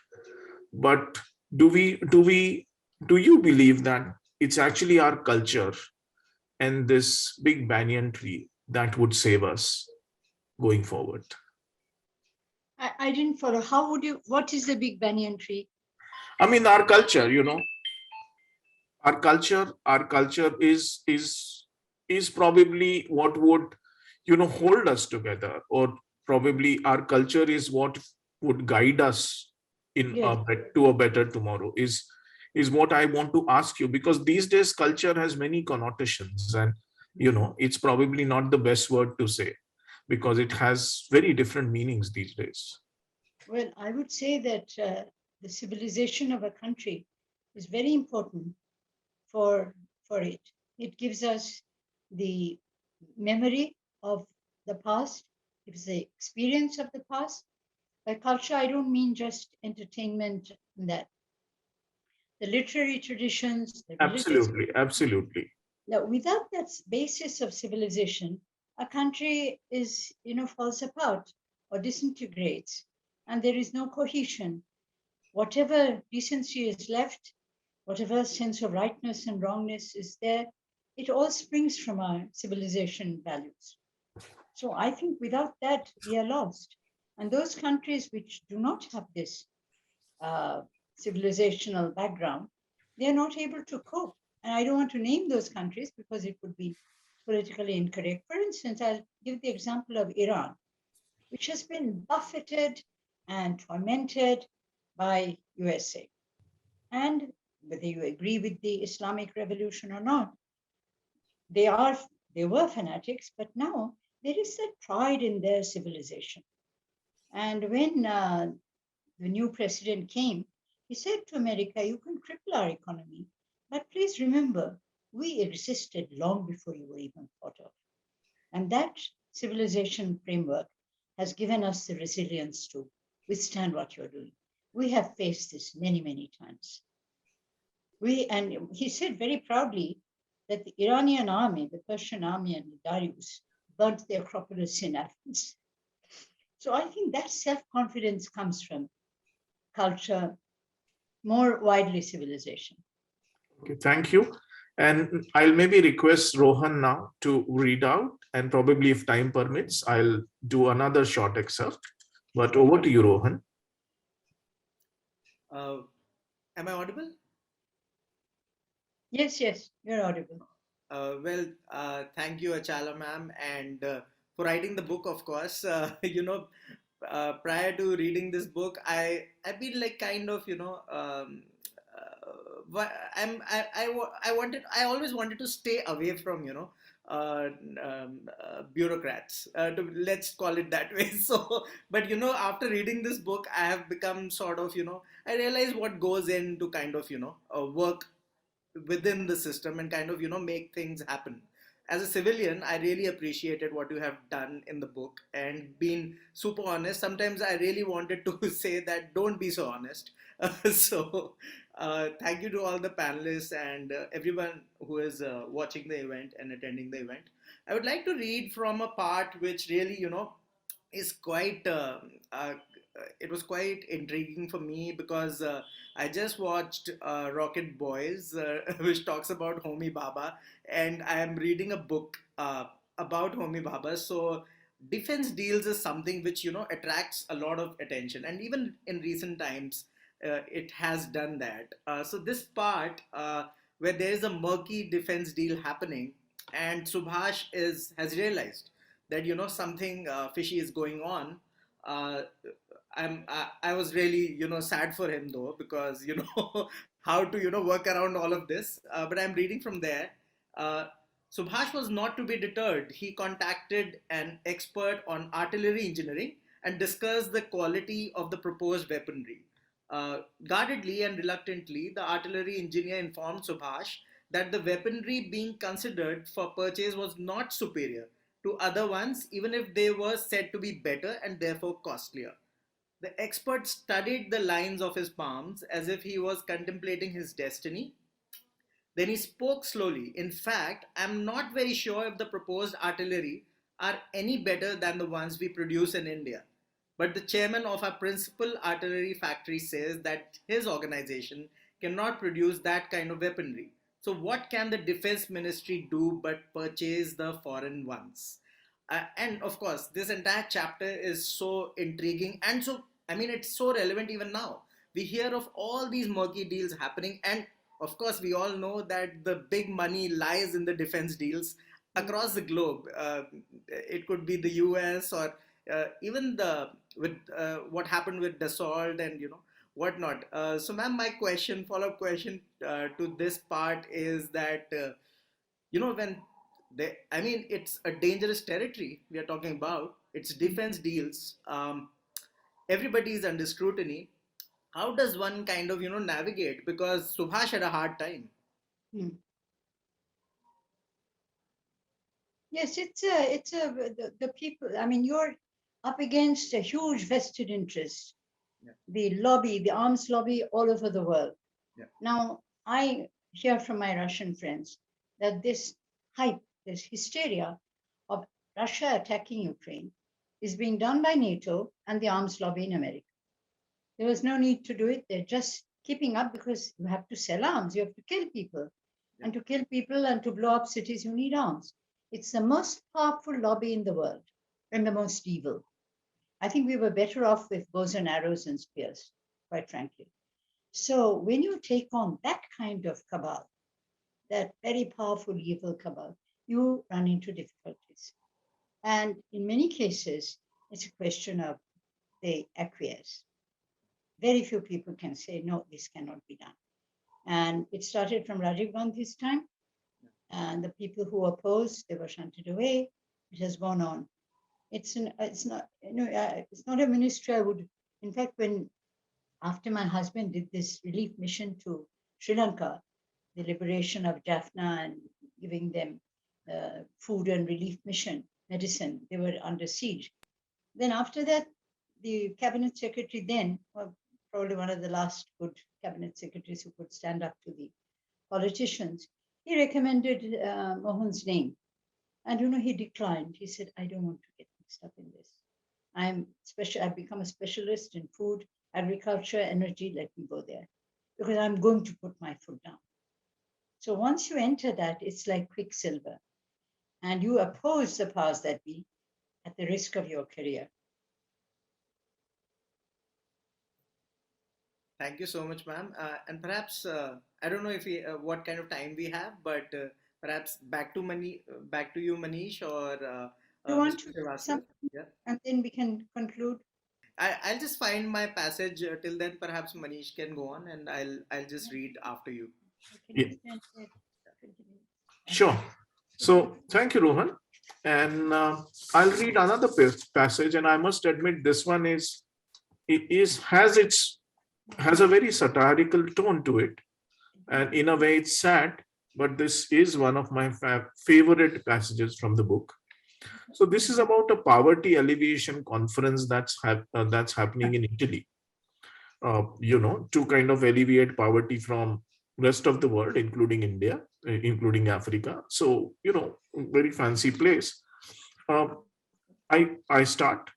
But do you believe that it's actually our culture and this big banyan tree that would save us going forward? I didn't follow. What is the big banyan tree? I mean, our culture, our culture is probably what would, hold us together, or probably our culture is what would guide us to a better tomorrow is what I want to ask you, because these days culture has many connotations, and it's probably not the best word to say because it has very different meanings these days. Well, I would say that the civilization of a country is very important for it. It gives us the memory of the past. It was the experience of the past. By culture, I don't mean just entertainment and that. The literary traditions, the religious. Absolutely. Now, without that basis of civilization, a country is, falls apart or disintegrates, and there is no cohesion. Whatever decency is left, whatever sense of rightness and wrongness is there, it all springs from our civilization values. So I think without that, we are lost. And those countries which do not have this civilizational background, they are not able to cope. And I don't want to name those countries because it would be politically incorrect. For instance, I'll give the example of Iran, which has been buffeted and tormented by USA. And whether you agree with the Islamic revolution or not, they were fanatics, but now there is that pride in their civilization. And when the new president came, he said to America, you can cripple our economy, but please remember, we existed long before you were even thought of. And that civilization framework has given us the resilience to withstand what you're doing. We have faced this many, many times. And he said very proudly that the Iranian army, the Persian army and the Darius burnt the Acropolis in Athens. So I think that self-confidence comes from culture, more widely civilization. Okay, thank you. And I'll maybe request Rohan now to read out, and probably if time permits, I'll do another short excerpt. But over to you, Rohan. Am I audible? Yes, you're audible. Thank you, Achala ma'am, and for writing the book, of course. Prior to reading this book, I've been like kind of, I always wanted to stay away from, bureaucrats, let's call it that way. So, but after reading this book, I have become sort of, I realize what goes into kind of, work within the system and kind of make things happen. As a civilian, I really appreciated what you have done in the book and been super honest. Sometimes I really wanted to say that don't be so honest. Thank you to all the panelists and everyone who is watching the event and attending the event. I would like to read from a part which really is quite it was quite intriguing for me because I just watched Rocket Boys, which talks about Homi Bhabha, and I am reading a book about Homi Bhabha. So defense deals is something which attracts a lot of attention, and even in recent times, it has done that. So this part where there is a murky defense deal happening, and Subhash has realized that something fishy is going on. Uh, I was really sad for him though, because how to work around all of this. But I'm reading from there. Uh, Subhash was not to be deterred. He contacted an expert on artillery engineering and discussed the quality of the proposed weaponry. Guardedly and reluctantly, the artillery engineer informed Subhash that the weaponry being considered for purchase was not superior to other ones, even if they were said to be better and therefore costlier. The expert studied the lines of his palms as if he was contemplating his destiny. Then he spoke slowly. In fact, I'm not very sure if the proposed artillery are any better than the ones we produce in India. But the chairman of our principal artillery factory says that his organization cannot produce that kind of weaponry. So, what can the defense ministry do but purchase the foreign ones? And of course, this entire chapter is so intriguing and so, I mean, it's so relevant even now. We hear of all these murky deals happening, and of course, we all know that the big money lies in the defense deals across the globe. It could be the US or even the with what happened with Dassault and whatnot. So, ma'am, my follow-up question to this part is that when I mean, it's a dangerous territory we are talking about. It's defense deals. Everybody is under scrutiny. How does one kind of navigate? Because Subhash had a hard time. Yes, it's the people. I mean, up against a huge vested interest, Yeah. the lobby, the arms lobby all over the world. Yeah. Now, I hear from my Russian friends that this hype, this hysteria of Russia attacking Ukraine is being done by NATO and the arms lobby in America. There was no need to do it. They're just keeping up because you have to sell arms, you have to kill people. Yeah. And to kill people and to blow up cities, you need arms. It's the most powerful lobby in the world and the most evil. I think we were better off with bows and arrows and spears, quite frankly. So when you take on that kind of cabal, that very powerful evil cabal, you run into difficulties. And in many cases, it's a question of they acquiesce. Very few people can say, no, this cannot be done. And it started from Rajiv Gandhi's time. And the people who opposed, they were shunted away. It has gone on. It's not a ministry I would, in fact, when after my husband did this relief mission to Sri Lanka, the liberation of Jaffna and giving them food and relief mission, medicine, they were under siege. Then after that, the cabinet secretary then, probably one of the last good cabinet secretaries who could stand up to the politicians, he recommended Mohan's name. And he declined. He said, I don't want to get mixed up in this. I've become a specialist in food, agriculture, energy, let me go there. Because I'm going to put my foot down. So once you enter that, it's like quicksilver. And you oppose the powers that be at the risk of your career. Thank you so much, ma'am. And perhaps I don't know if what kind of time we have, but perhaps back to you, Manish, or You want Mr. to Srivastava. something, Yeah. and then we can conclude. I'll just find my passage till then. Perhaps Manish can go on, and I'll just read after you. Yeah. Sure. So thank you, Rohan. And I'll read another passage, and I must admit this one has a very satirical tone to it, and in a way it's sad, but this is one of my favorite passages from the book. So this is about a poverty alleviation conference that's happening in Italy. To kind of alleviate poverty from rest of the world, including India, including Africa. So very fancy place. I start.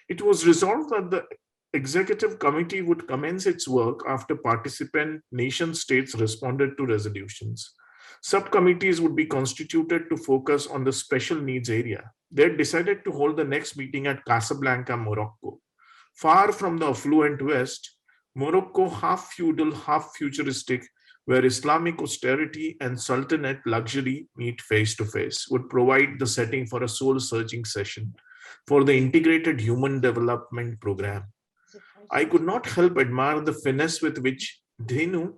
It was resolved that the executive committee would commence its work after participant nation states responded to resolutions. Subcommittees would be constituted to focus on the special needs area. They had decided to hold the next meeting at Casablanca, Morocco. Far from the affluent West, Morocco, half feudal, half futuristic, where Islamic austerity and Sultanate luxury meet face to face, would provide the setting for a soul-searching session for the integrated human development program. I could not help admire the finesse with which Dhenu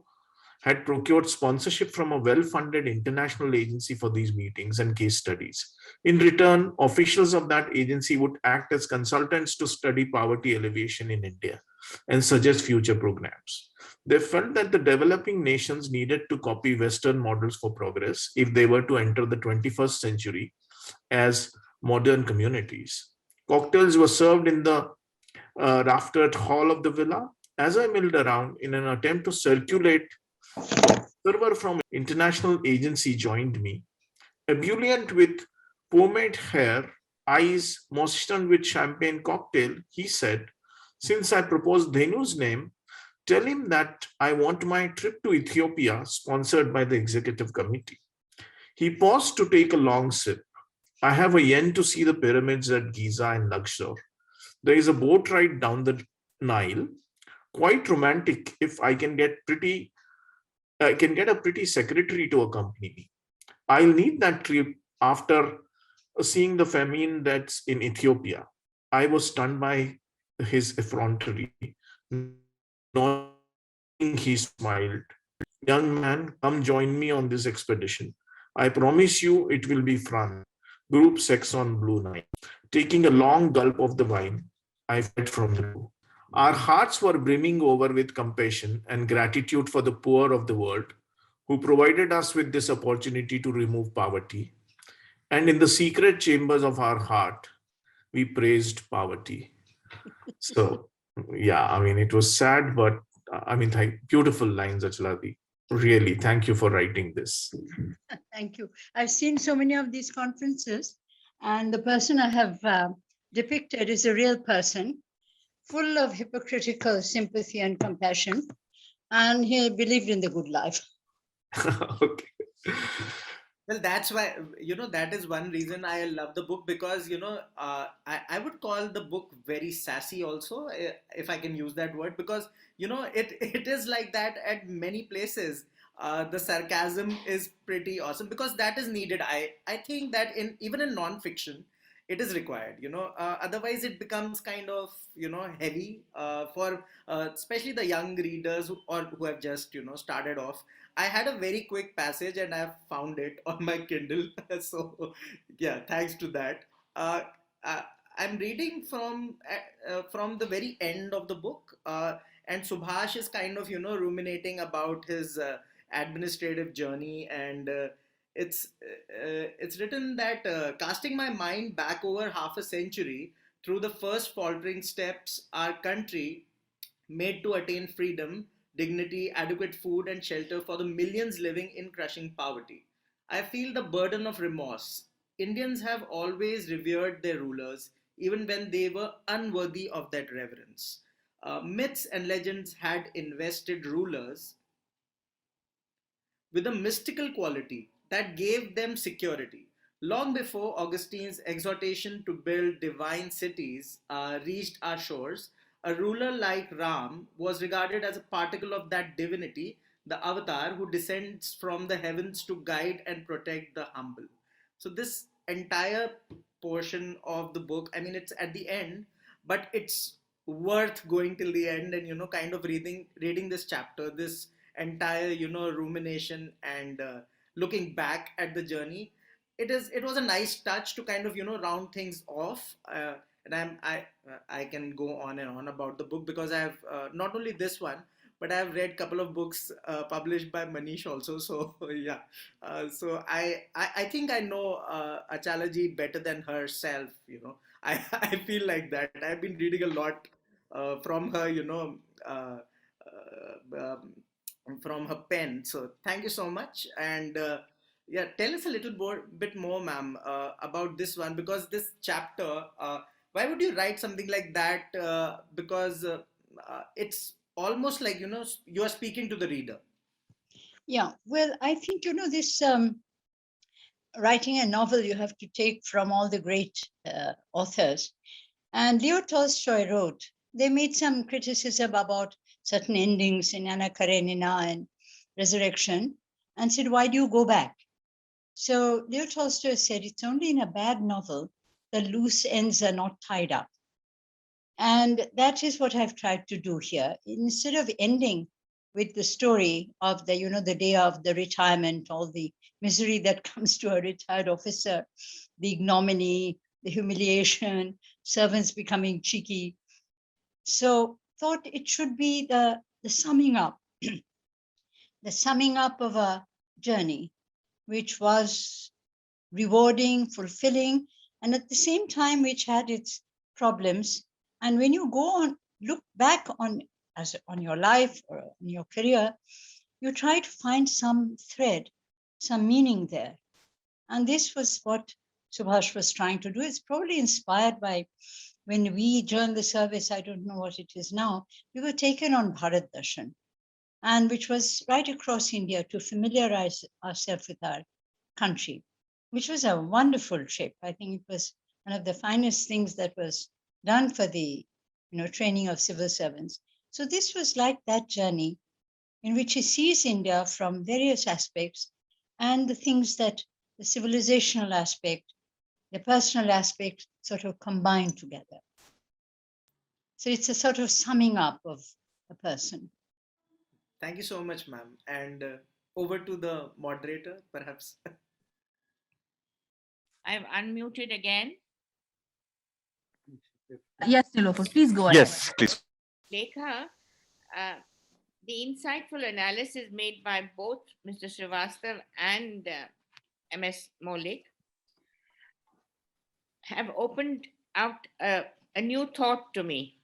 had procured sponsorship from a well-funded international agency for these meetings and case studies. In return, officials of that agency would act as consultants to study poverty alleviation in India and suggest future programs. They felt that the developing nations needed to copy Western models for progress if they were to enter the 21st century as modern communities. Cocktails were served in the raftered hall of the villa. As I milled around in an attempt to circulate, the observer from international agency joined me. Ebullient with pomade hair, eyes moistened with champagne cocktail, he said, since I proposed Dhenu's name, tell him that I want my trip to Ethiopia sponsored by the executive committee. He paused to take a long sip. I have a yen to see the pyramids at Giza and Luxor. There is a boat ride down the Nile. Quite romantic if I can get a pretty secretary to accompany me. I'll need that trip after seeing the famine that's in Ethiopia. I was stunned by his effrontery. Knowing he smiled. Young man, come join me on this expedition. I promise you it will be fun. Group sex on Blue Nile. Taking a long gulp of the wine, I fled from the room. Our hearts were brimming over with compassion and gratitude for the poor of the world who provided us with this opportunity to remove poverty. And in the secret chambers of our heart, we praised poverty. So, yeah, I mean, it was sad, but I mean, beautiful lines, Achaladi. Really, thank you for writing this. Thank you. I've seen so many of these conferences, and the person I have depicted is a real person, full of hypocritical sympathy and compassion, and he believed in the good life. Okay. Well, that's why, that is one reason I love the book, because, I would call the book very sassy also, if I can use that word, because, it is like that at many places. The sarcasm is pretty awesome because that is needed. I think that even in non-fiction, it is required, otherwise it becomes kind of, heavy for especially the young readers who have just, started off. I had a very quick passage and I've found it on my Kindle. So, yeah, thanks to that. Uh, uh, I'm reading from the very end of the book, and Subhash is kind of, ruminating about his administrative journey, and it's written that casting my mind back over half a century through the first faltering steps our country made to attain freedom, dignity, adequate food, and shelter for the millions living in crushing poverty. I feel the burden of remorse. Indians have always revered their rulers, even when they were unworthy of that reverence. Myths and legends had invested rulers with a mystical quality that gave them security. Long before Augustine's exhortation to build divine cities reached our shores, a ruler like Ram was regarded as a particle of that divinity, the avatar who descends from the heavens to guide and protect the humble. So, this entire portion of the book, I mean, it's at the end, but it's worth going till the end and, kind of reading this chapter, this entire rumination and looking back at the journey. It was a nice touch to kind of round things off, and I can go on and on about the book because I have not only this one, but I've read a couple of books published by Manish also. So yeah, so I think I know Achala ji better than herself. I feel like that I've been reading a lot from her, uh, from her pen. So thank you so much. And yeah, tell us a bit more, ma'am, about this one, because this chapter. Why would you write something like that? Because it's almost like you are speaking to the reader. Yeah, well, I think, this writing a novel, you have to take from all the great authors. And Leo Tolstoy wrote, they made some criticism about certain endings in Anna Karenina and Resurrection and said, why do you go back? So Leo Tolstoy said, it's only in a bad novel the loose ends are not tied up. And that is what I've tried to do here. Instead of ending with the story of the, the day of the retirement, all the misery that comes to a retired officer, the ignominy, the humiliation, servants becoming cheeky. So thought it should be the summing up, the summing up of a journey, which was rewarding, fulfilling, and at the same time, which had its problems. And when you go on, look back on your life or on your career, you try to find some thread, some meaning there. And this was what Subhash was trying to do. It's probably inspired by when we joined the service, I don't know what it is now, we were taken on Bharat Darshan, and which was right across India to familiarize ourselves with our country, which was a wonderful trip. I think it was one of the finest things that was done for the training of civil servants. So this was like that journey in which he sees India from various aspects and the things that the civilizational aspect, the personal aspect sort of combine together. So it's a sort of summing up of a person. Thank you so much, ma'am. And over to the moderator, perhaps. I've unmuted again. Yes, Nilofer, please go ahead. Yes, please. Lekha, the insightful analysis made by both Mr. Srivastav and MS Moulik have opened out a new thought to me,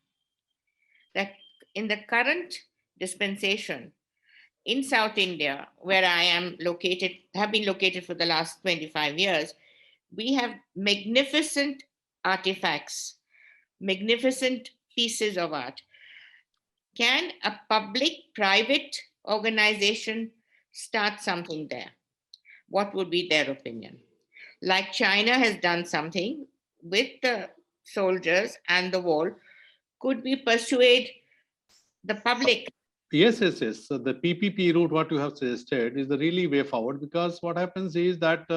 that in the current dispensation in South India, where I am located, have been located for the last 25 years, we have magnificent artifacts, magnificent pieces of art. Can a public-private organization start something there? What would be their opinion? Like China has done something with the soldiers and the wall, could we persuade the public? Yes. So the PPP route, what you have suggested, is the really way forward, because what happens is that,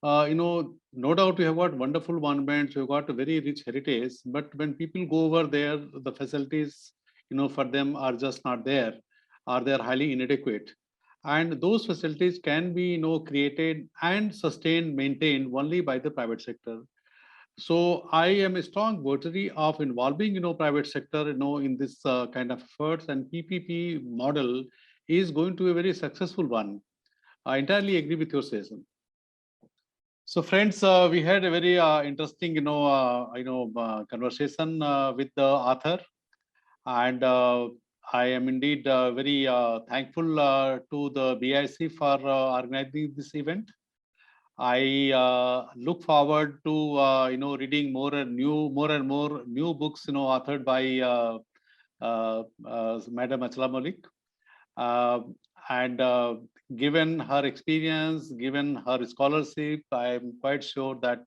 no doubt you have got wonderful monuments, you've got a very rich heritage, but when people go over there, the facilities, for them are just not there, or they're highly inadequate. And those facilities can be, created and sustained, maintained only by the private sector. So I am a strong votary of involving, private sector, in this kind of efforts, and PPP model is going to be a very successful one. I entirely agree with your suggestion. So, friends, we had a very interesting, conversation with the author, and I am indeed very thankful to the BIC for organizing this event. I look forward to reading more and more new books authored by Madam Achala Moulik. And given her experience, given her scholarship, I am quite sure that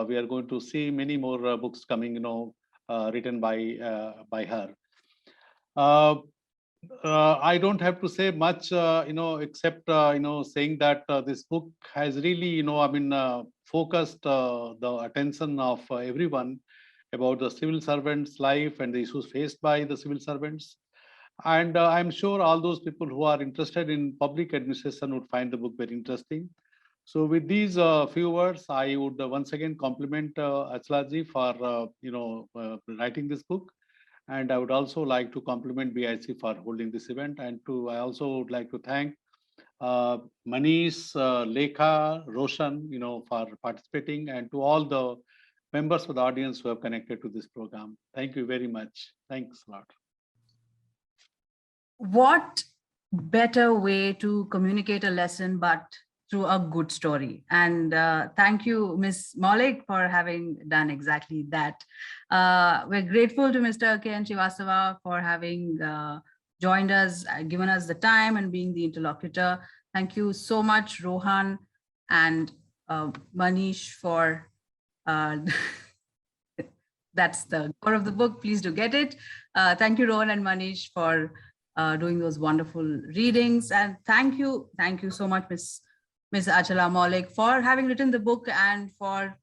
we are going to see many more books coming, written by her. I don't have to say much, except saying that this book has really, focused the attention of everyone about the civil servants' life and the issues faced by the civil servants. And I'm sure all those people who are interested in public administration would find the book very interesting. So with these few words, I would once again compliment Achala ji for writing this book. And I would also like to compliment BIC for holding this event. And I also would like to thank Manish, Lekha, Roshan, for participating, and to all the members of the audience who have connected to this program. Thank you very much. Thanks a lot. What better way to communicate a lesson but through a good story? And thank you, Ms. Moulik, for having done exactly that. We're grateful to Mr. K. N. Srivastava for having joined us, given us the time and being the interlocutor. Thank you so much, Rohan and Manish, for that's the core of the book. Please do get it. Thank you, Rohan and Manish, for doing those wonderful readings. And thank you so much, Ms. Achala Moulik, for having written the book and for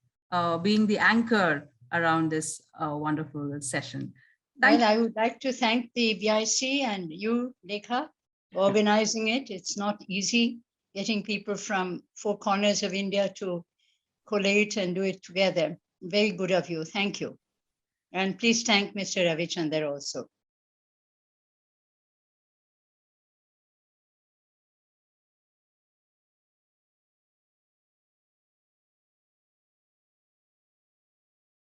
being the anchor around this wonderful session. I would like to thank the BIC and you, Lekha, organizing it. It's not easy getting people from 4 corners of India to collate and do it together. Very good of you. Thank you. And please thank Mr. Ravichandar also.